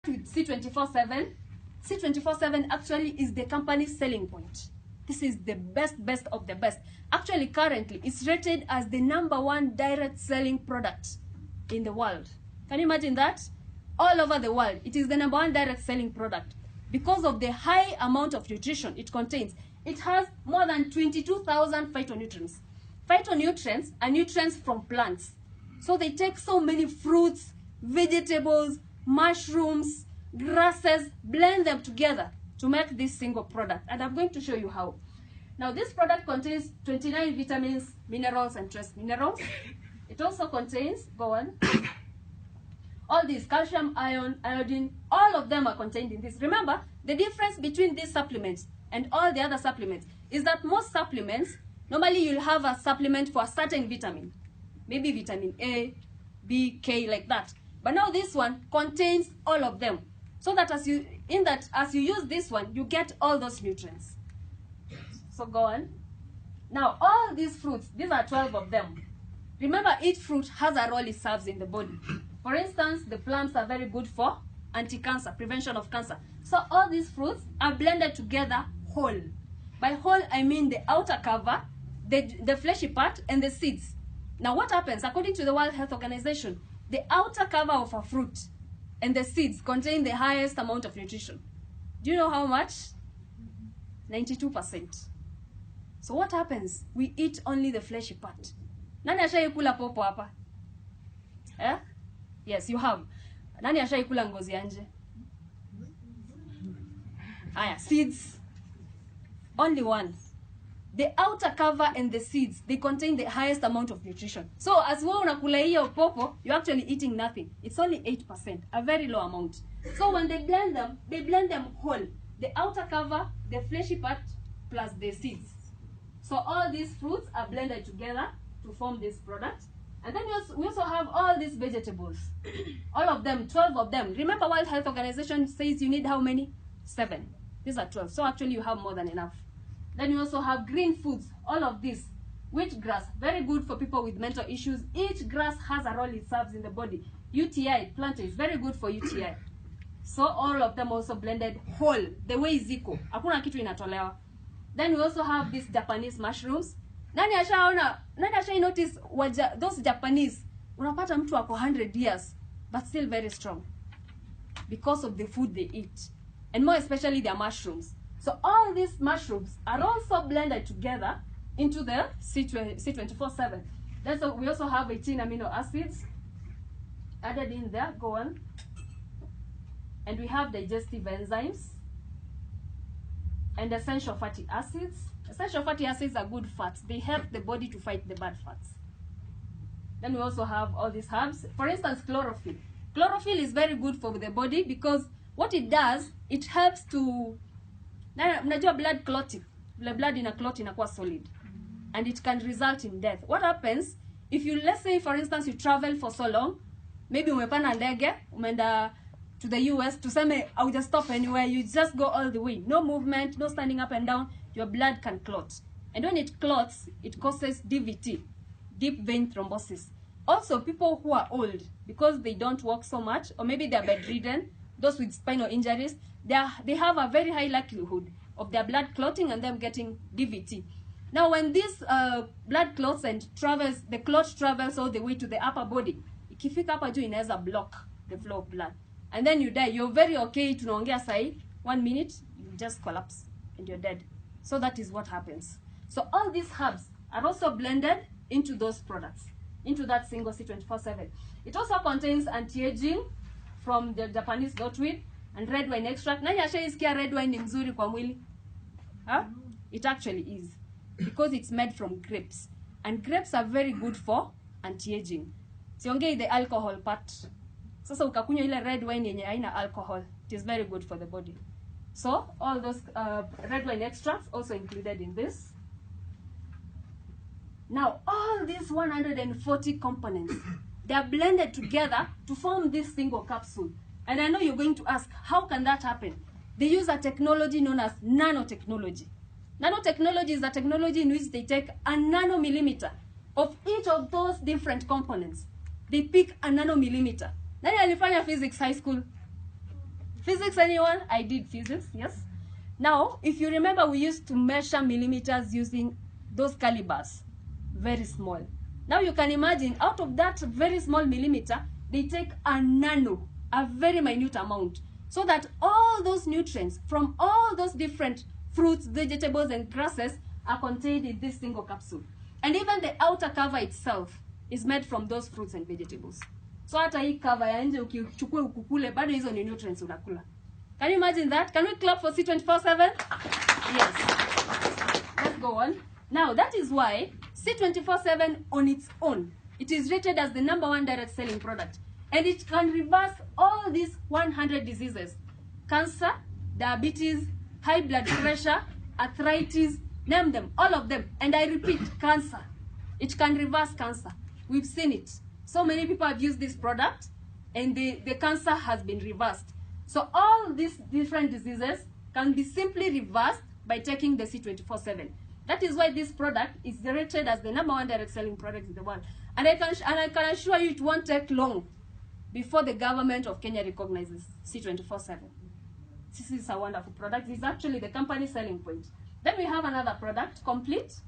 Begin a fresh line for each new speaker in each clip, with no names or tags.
with C24/7. C24/7 actually is the company's selling point. This is the best of the best. Actually, currently, it's rated as the #1 direct selling product in the world. Can you imagine that? All over the world, it is the #1 direct selling product because of the high amount of nutrition it contains. It has more than 22,000 phytonutrients. Phytonutrients are nutrients from plants. So they take so many fruits, vegetables, mushrooms, grasses, blend them together to make this single product. And I'm going to show you how. Now, this product contains 29 vitamins, minerals, and trace minerals. It also contains, go on, all these calcium, iron, iodine, all of them are contained in this. Remember, the difference between these supplements and all the other supplements is that most supplements, normally you'll have a supplement for a certain vitamin. Maybe vitamin A, B, K, like that. But now this one contains all of them. So that as you use this one, you get all those nutrients. So go on. Now, all these fruits, these are 12 of them. Remember, each fruit has a role it serves in the body. For instance, the plums are very good for anti-cancer, prevention of cancer. So all these fruits are blended together whole. By whole, I mean the outer cover, the fleshy part, and the seeds. Now, what happens? According to the World Health Organization, the outer cover of a fruit and the seeds contain the highest amount of nutrition. Do you know how much? 92%. So what happens? We eat only the fleshy part. Nani ashaikula popo hapa? Eh? Yes, you have. Nani ashaikula ngozi ya nje? Aya, seeds. Only one. The outer cover and the seeds, they contain the highest amount of nutrition. So as wewe unakula hiyo popo, you're actually eating nothing. It's only 8%, a very low amount. So when they blend them whole. The outer cover, the fleshy part, plus the seeds. So all these fruits are blended together to form this product. And then we also have all these vegetables. All of them, 12 of them. Remember, World Health Organization says you need how many? 7. These are 12. So actually you have more than enough. Then you also have green foods, all of this. Wheatgrass, very good for people with mental issues. Each grass has a role it serves in the body. UTI, plantain, is very good for UTI. So all of them also blended whole, the way ziko. Hakuna kitu inatolewa. Then we also have these Japanese mushrooms. Nani asha notice those Japanese, unapata mtu wako 100 years, but still very strong. Because of the food they eat. And more especially their mushrooms. So all these mushrooms are also blended together into the C24/7. Then so we also have 18 amino acids added in there. Go on. And we have digestive enzymes and essential fatty acids. Essential fatty acids are good fats. They help the body to fight the bad fats. Then we also have all these herbs. For instance, chlorophyll. Chlorophyll is very good for the body because what it does, it helps to mnajua blood clotting. The blood in a clot inakuwa solid. And it can result in death. What happens if you, let's say for instance, you travel for so long, maybe umepanda ndege, umeenda to the US, tuseme I will just stop anywhere, you just go all the way. No movement, no standing up and down, your blood can clot. And when it clots, it causes DVT, deep vein thrombosis. Also, people who are old, because they don't walk so much, or maybe they're bedridden, those with spinal injuries, they have a very high likelihood of their blood clotting and them getting DVT. Now, when this blood clots and travels, the clot travels all the way to the upper body, ikifika hapa juu inaweza block the flow of blood. And then you die. You're very okay, tunaongea sahi, 1 minute, you just collapse and you're dead. So that is what happens. So all these herbs are also blended into those products, into that single C24/7. It also contains anti-aging from the Japanese goatweed and red wine extract. Nani ashaisikia red wine ni mzuri kwa mwili? Huh? It actually is. Because it's made from grapes. And grapes are very good for anti-aging. Siongei the alcohol part. Sasa ukakunywa ile red wine yenye haina alcohol, it is very good for the body. So all those red wine extracts also included in this. Now all these 140 components, they are blended together to form this single capsule. And I know you're going to ask, how can that happen? They use a technology known as nanotechnology. Nanotechnology is a technology in which they take a nanomillimeter of each of those different components. They pick a nanomillimeter. Nani alifanya physics high school? Physics, anyone? I did physics, yes. Now, if you remember, we used to measure millimeters using those calibers, very small. Now you can imagine, out of that very small millimeter, they take a nano, a very minute amount, so that all those nutrients from all those different fruits, vegetables, and grasses are contained in this single capsule. And even the outer cover itself is made from those fruits and vegetables. So hata hii cover ya nje ukichukua ukukule, bado hizo ni nutrients unakula. Can you imagine that? Can we clap for C24/7? Yes. Let's go on. Now, that is why C24/7 on its own, it is rated as the #1 direct selling product. And it can reverse all these 100 diseases. Cancer, diabetes, high blood pressure, arthritis, name them, all of them. And I repeat, cancer. It can reverse cancer. We've seen it. So many people have used this product and the cancer has been reversed. So all these different diseases can be simply reversed by taking the C24/7. That is why this product is rated as the #1 direct selling product in the world. And I can assure you it won't take long before the government of Kenya recognizes C24/7. This is a wonderful product. It's actually the company selling point. Then we have another product, Complete.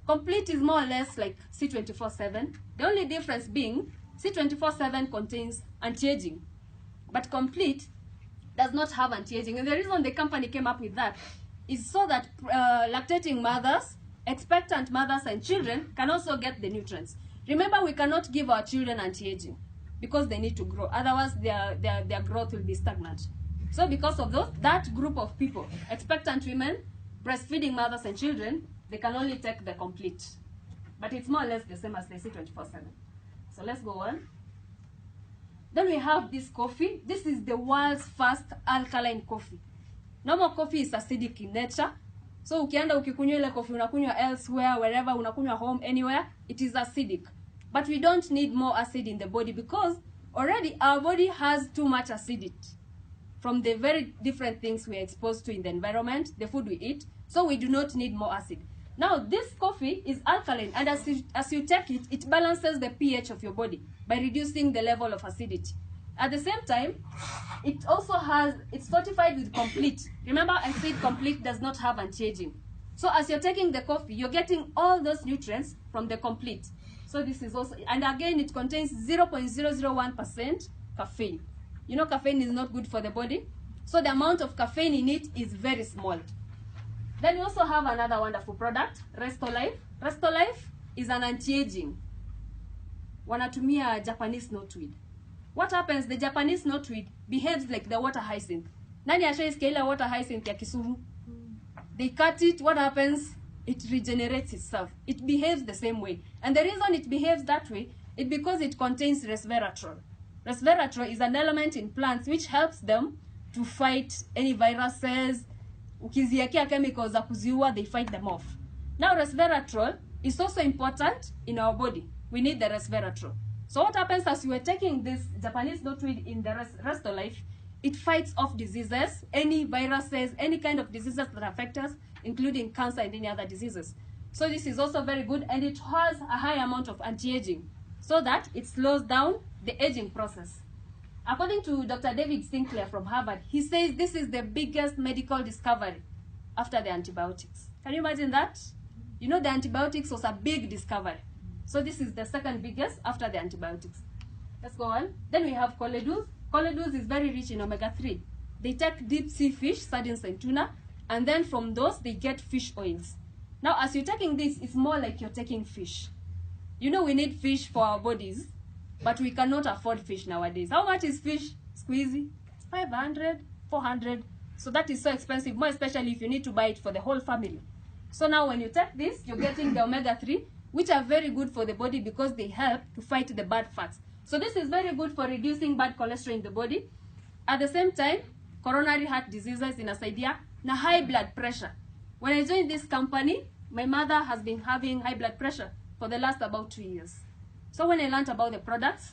Complete is more or less like C24/7. The only difference being C24/7 contains anti-aging, but Complete does not have anti-aging. And the reason the company came up with that is so that lactating mothers, expectant mothers, and children can also get the nutrients. Remember, we cannot give our children anti-aging because they need to grow. Otherwise, their growth will be stagnant. So because of that group of people, expectant women, breastfeeding mothers, and children, they can only take the Complete. But it's more or less the same as the C24/7. So let's go on. Then we have this coffee. This is the world's first alkaline coffee. Normal coffee is acidic in nature. So ukienda ukikunywa ile coffee unakunywa elsewhere, wherever, unakunywa home, anywhere, it is acidic. But we don't need more acid in the body because already our body has too much acidity from the very different things we are exposed to in the environment, the food we eat. So we do not need more acid. Now this coffee is alkaline, and as you take it, it balances the pH of your body by reducing the level of acidity. At the same time, it also it's fortified with Complete. Remember, I said Complete does not have anti-aging. So as you're taking the coffee, you're getting all those nutrients from the Complete. So this is also, and again, it contains 0.001% caffeine. You know, caffeine is not good for the body. So the amount of caffeine in it is very small. Then we also have another wonderful product, Restolife. Restolife is an anti-aging. Wanatumia Japanese knotweed. What happens? The Japanese knotweed behaves like the water hyacinth. Nani ashaisikia ile water hyacinth ya Kisumu? They cut it, what happens? It regenerates itself. It behaves the same way. And the reason it behaves that way is because it contains resveratrol. Resveratrol is an element in plants which helps them to fight any viruses. Ukiziekea chemicals za kuziua, they fight them off. Now resveratrol is also important in our body. We need the resveratrol. So what happens as you are taking this Japanese knotweed in the Restolife, it fights off diseases, any viruses, any kind of diseases that affect us, including cancer and any other diseases. So this is also very good, and it has a high amount of anti-aging so that it slows down the aging process. According to Dr. David Sinclair from Harvard, he says this is the biggest medical discovery after the antibiotics. Can you imagine that? You know, the antibiotics was a big discovery. So this is the second biggest after the antibiotics. Let's go on. Then we have Choleduz. Choleduz is very rich in omega-3. They take deep sea fish, sardines and tuna, and then from those they get fish oils. Now as you're taking this, it's more like you're taking fish. You know, we need fish for our bodies, but we cannot afford fish nowadays. How much is fish? Squeezy? 500, 400. So that is so expensive, more especially if you need to buy it for the whole family. So now when you take this, you're getting the omega-3, which are very good for the body because they help to fight the bad fats. So this is very good for reducing bad cholesterol in the body. At the same time, coronary heart diseases inasaidia na high blood pressure. When I joined this company, my mother has been having high blood pressure for the last about 2 years. So when I learned about the products,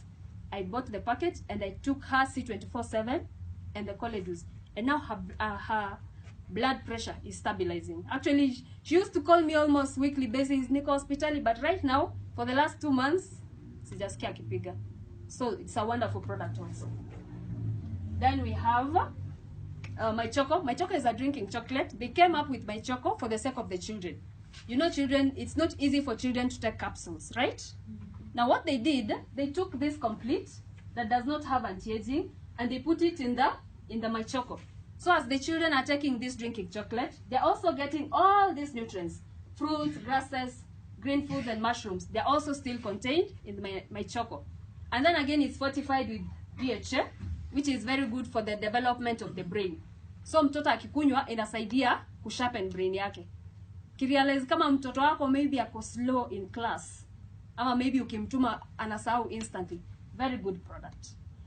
I bought the package and I took her C24/7 and the Choleduz. And now her blood pressure is stabilizing. Actually, she used to call me almost weekly basis, Niko hospitali, but right now, for the last 2 months, sijasikia akipiga. So it's a wonderful product also. Then we have My Choco. My Choco is a drinking chocolate. They came up with My Choco for the sake of the children. You know, children, it's not easy for children to take capsules, right? Now what they did, they took this complete that does not have anti-aging and they put it in the My Choco. So as the children are taking this drinking chocolate, they're also getting all these nutrients, fruits, grasses, green foods, and mushrooms. They're also still contained in My Choco. And then again, it's fortified with DHA, which is very good for the development of the brain. So mtoto akikunywa inasaidia kusharpen brain yake. Kirealize kama mtoto wako maybe ako slow in class, ama maybe ukimtuma anasahau instantly. Very good product.